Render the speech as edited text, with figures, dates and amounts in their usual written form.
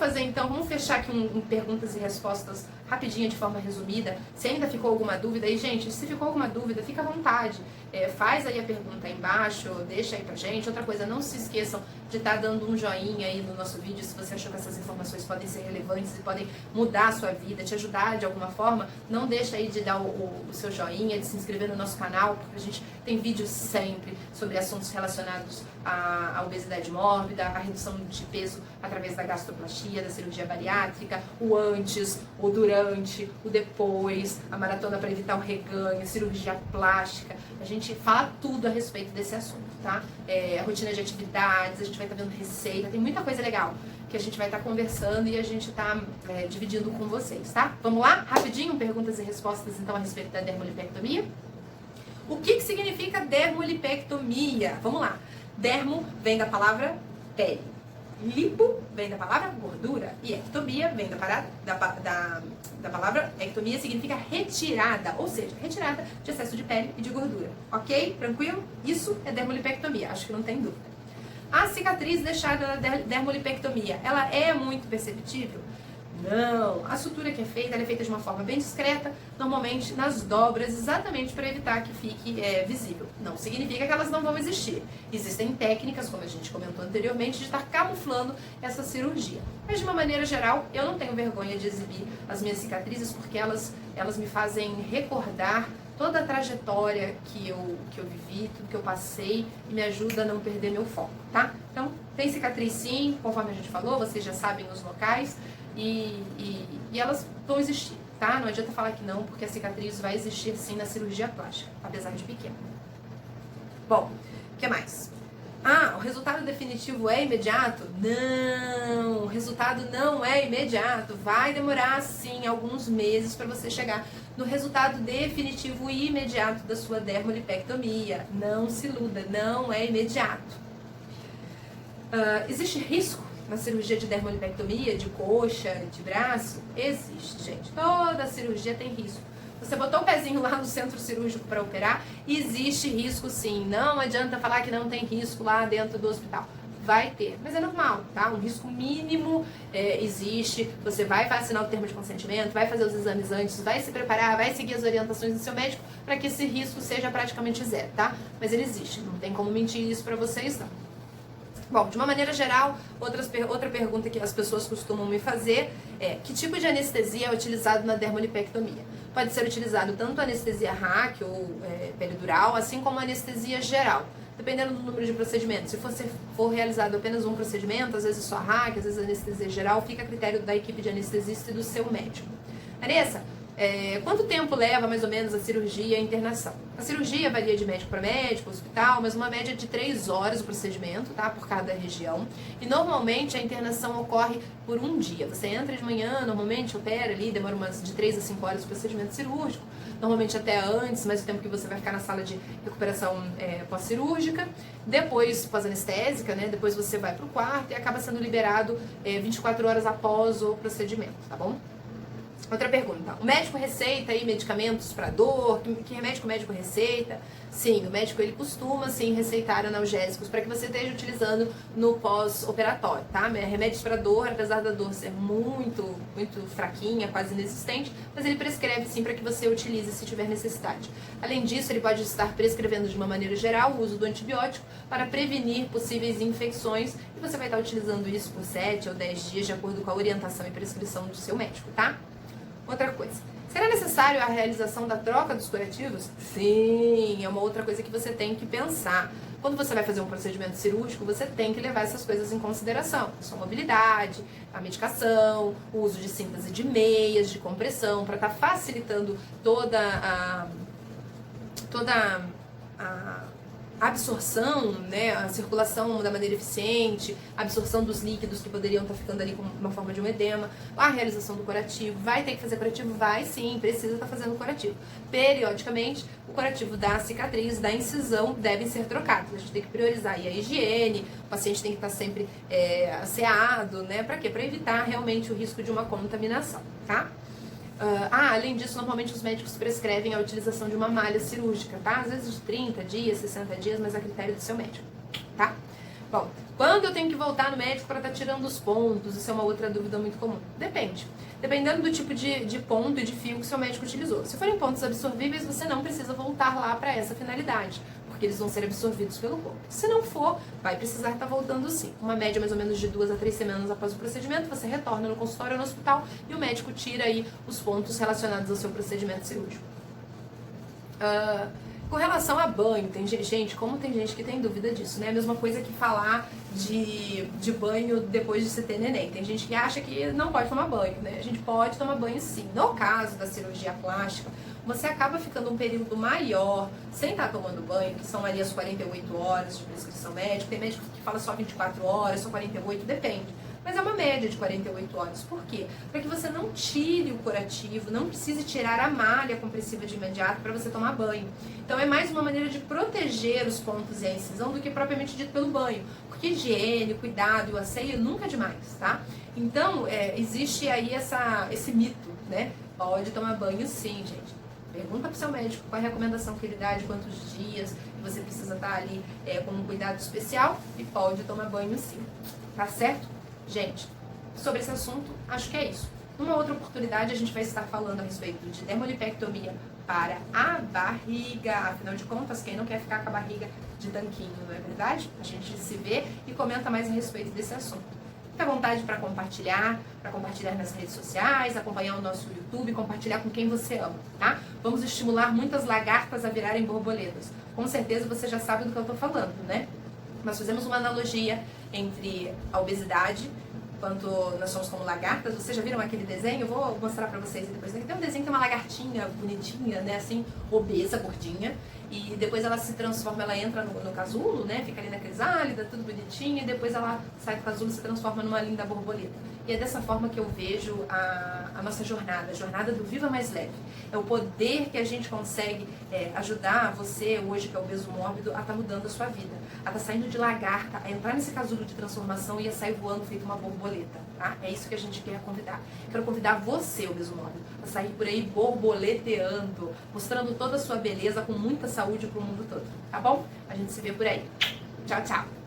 fazer então, vamos fechar aqui um perguntas e respostas rapidinho, de forma resumida. Se ainda ficou alguma dúvida aí, gente, se ficou alguma dúvida, fica à vontade. Faz aí a pergunta aí embaixo, deixa aí pra gente. Outra coisa, não se esqueçam de estar dando um joinha aí no nosso vídeo, se você achou que essas informações podem ser relevantes e podem mudar a sua vida, te ajudar de alguma forma. Não deixa aí de dar o seu joinha, de se inscrever no nosso canal, porque a gente tem vídeos sempre sobre assuntos relacionados à obesidade mórbida, à redução de peso através da gastroplastia, da cirurgia bariátrica, o antes, o durante, o depois, a maratona para evitar o reganho, cirurgia plástica. A gente fala tudo a respeito desse assunto, tá? Rotina de atividades, a gente vai estar vendo receita, tem muita coisa legal que a gente vai estar conversando e a gente está dividindo com vocês, tá? Vamos lá? Rapidinho, perguntas e respostas então a respeito da dermolipectomia. O que significa dermolipectomia? Vamos lá. Dermo vem da palavra pele. Lipo vem da palavra gordura. E ectomia vem da palavra ectomia, significa retirada, ou seja, retirada de excesso de pele e de gordura. Ok? Tranquilo? Isso é dermolipectomia, acho que não tem dúvida. A cicatriz deixada na dermolipectomia, ela é muito perceptível? Não, a sutura que é feita, ela é feita de uma forma bem discreta, normalmente nas dobras, exatamente para evitar que fique visível. Não significa que elas não vão existir. Existem técnicas, como a gente comentou anteriormente, de estar camuflando essa cirurgia. Mas de uma maneira geral, eu não tenho vergonha de exibir as minhas cicatrizes, porque elas me fazem recordar toda a trajetória que eu vivi, tudo que eu passei, e me ajuda a não perder meu foco, tá? Então, tem cicatriz sim, conforme a gente falou, vocês já sabem os locais, e elas vão existir, tá? Não adianta falar que não, porque a cicatriz vai existir sim na cirurgia plástica, apesar de pequena. Bom, o que mais? O resultado definitivo é imediato? Não, o resultado não é imediato. Vai demorar sim alguns meses para você chegar no resultado definitivo e imediato da sua dermolipectomia. Não se iluda, não é imediato. Existe risco na cirurgia de dermolipectomia, de coxa, de braço? Existe, gente. Toda cirurgia tem risco. Você botou o pezinho lá no centro cirúrgico para operar, existe risco sim. Não adianta falar que não tem risco lá dentro do hospital. Vai ter, mas é normal, tá? Um risco mínimo existe. Você vai assinar o termo de consentimento, vai fazer os exames antes, vai se preparar, vai seguir as orientações do seu médico para que esse risco seja praticamente zero, tá? Mas ele existe, não tem como mentir isso para vocês, não. Bom, de uma maneira geral, outra pergunta que as pessoas costumam me fazer é: que tipo de anestesia é utilizado na dermolipectomia? Pode ser utilizado tanto anestesia RAC ou peridural, assim como anestesia geral, dependendo do número de procedimentos. Se for realizado apenas um procedimento, às vezes só RAC, às vezes anestesia geral, fica a critério da equipe de anestesista e do seu médico. Vanessa, quanto tempo leva mais ou menos a cirurgia e a internação? A cirurgia varia de médico para médico, hospital, mas uma média de 3 horas o procedimento, tá? Por cada região. E normalmente a internação ocorre por um dia. Você entra de manhã, normalmente opera ali, demora umas de 3 a 5 horas o procedimento cirúrgico. Normalmente até antes, mais o tempo que você vai ficar na sala de recuperação pós-cirúrgica. Depois, pós-anestésica, né? Depois você vai para o quarto e acaba sendo liberado 24 horas após o procedimento, tá bom? Outra pergunta: o médico receita aí medicamentos para dor? Que remédio que o médico receita? Sim, o médico ele costuma sim receitar analgésicos para que você esteja utilizando no pós-operatório, tá? Remédios para dor, apesar da dor ser muito fraquinha, quase inexistente, mas ele prescreve sim para que você utilize se tiver necessidade. Além disso, ele pode estar prescrevendo de uma maneira geral o uso do antibiótico para prevenir possíveis infecções e você vai estar utilizando isso por 7 ou 10 dias de acordo com a orientação e prescrição do seu médico, tá? Outra coisa: será necessário a realização da troca dos curativos? Sim, é uma outra coisa que você tem que pensar. Quando você vai fazer um procedimento cirúrgico, você tem que levar essas coisas em consideração. A sua mobilidade, a medicação, o uso de cintas e de meias, de compressão, para estar facilitando toda a absorção, né, a circulação da maneira eficiente, a absorção dos líquidos que poderiam estar ficando ali com uma forma de um edema, a realização do curativo. Vai ter que fazer curativo? Vai sim, precisa estar fazendo curativo. Periodicamente, o curativo da cicatriz, da incisão, devem ser trocados. A gente tem que priorizar aí a higiene, o paciente tem que estar sempre asseado, né, para quê? Para evitar realmente o risco de uma contaminação, tá? Além disso, normalmente os médicos prescrevem a utilização de uma malha cirúrgica, tá? Às vezes de 30 dias, 60 dias, mas a critério do seu médico, tá? Bom, quando eu tenho que voltar no médico para estar tirando os pontos? Isso é uma outra dúvida muito comum. Depende. Dependendo do tipo de ponto e de fio que o seu médico utilizou. Se forem pontos absorvíveis, você não precisa voltar lá para essa finalidade, porque eles vão ser absorvidos pelo corpo. Se não for, vai precisar estar voltando sim. Uma média mais ou menos de 2 a 3 semanas após o procedimento, você retorna no consultório ou no hospital e o médico tira aí os pontos relacionados ao seu procedimento cirúrgico. Com relação a banho, gente, como tem gente que tem dúvida disso, né? A mesma coisa que falar de banho depois de se ter neném. Tem gente que acha que não pode tomar banho, né? A gente pode tomar banho sim. No caso da cirurgia plástica, você acaba ficando um período maior sem estar tomando banho, que são ali as 48 horas de prescrição médica. Tem médico que fala só 24 horas, só 48, depende. Mas é uma média de 48 horas. Por quê? Para que você não tire o curativo, não precise tirar a malha compressiva de imediato para você tomar banho. Então é mais uma maneira de proteger os pontos e a incisão do que propriamente dito pelo banho. Porque higiene, cuidado e o asseio nunca é demais, tá? Então existe aí esse mito, né? Pode tomar banho sim, gente. Pergunta pro seu médico qual é a recomendação que ele dá, de quantos dias você precisa estar ali com um cuidado especial, e pode tomar banho sim. Tá certo? Gente, sobre esse assunto, acho que é isso. Numa outra oportunidade, a gente vai estar falando a respeito de dermolipectomia para a barriga. Afinal de contas, quem não quer ficar com a barriga de tanquinho, não é verdade? A gente se vê e comenta mais a respeito desse assunto. Fique à vontade para compartilhar nas redes sociais, acompanhar o nosso YouTube, compartilhar com quem você ama, tá? Vamos estimular muitas lagartas a virarem borboletas. Com certeza você já sabe do que eu estou falando, né? Nós fizemos uma analogia entre a obesidade, quanto nós somos como lagartas. Vocês já viram aquele desenho? Eu vou mostrar pra vocês depois. Tem um desenho que tem uma lagartinha bonitinha, né, assim, obesa, gordinha, e depois ela se transforma, ela entra no casulo, né, fica ali na crisálida, tudo bonitinho, e depois ela sai do casulo e se transforma numa linda borboleta. E é dessa forma que eu vejo a nossa jornada, a jornada do Viva Mais Leve. É o poder que a gente consegue ajudar você hoje, que é obeso mórbido, a estar mudando a sua vida, a estar saindo de lagarta, a entrar nesse casulo de transformação e a sair voando feito uma borboleta, tá? É isso que a gente quer convidar. Quero convidar você, obeso mórbido, a sair por aí borboleteando, mostrando toda a sua beleza com muita saúde pro mundo todo, tá bom? A gente se vê por aí. Tchau, tchau!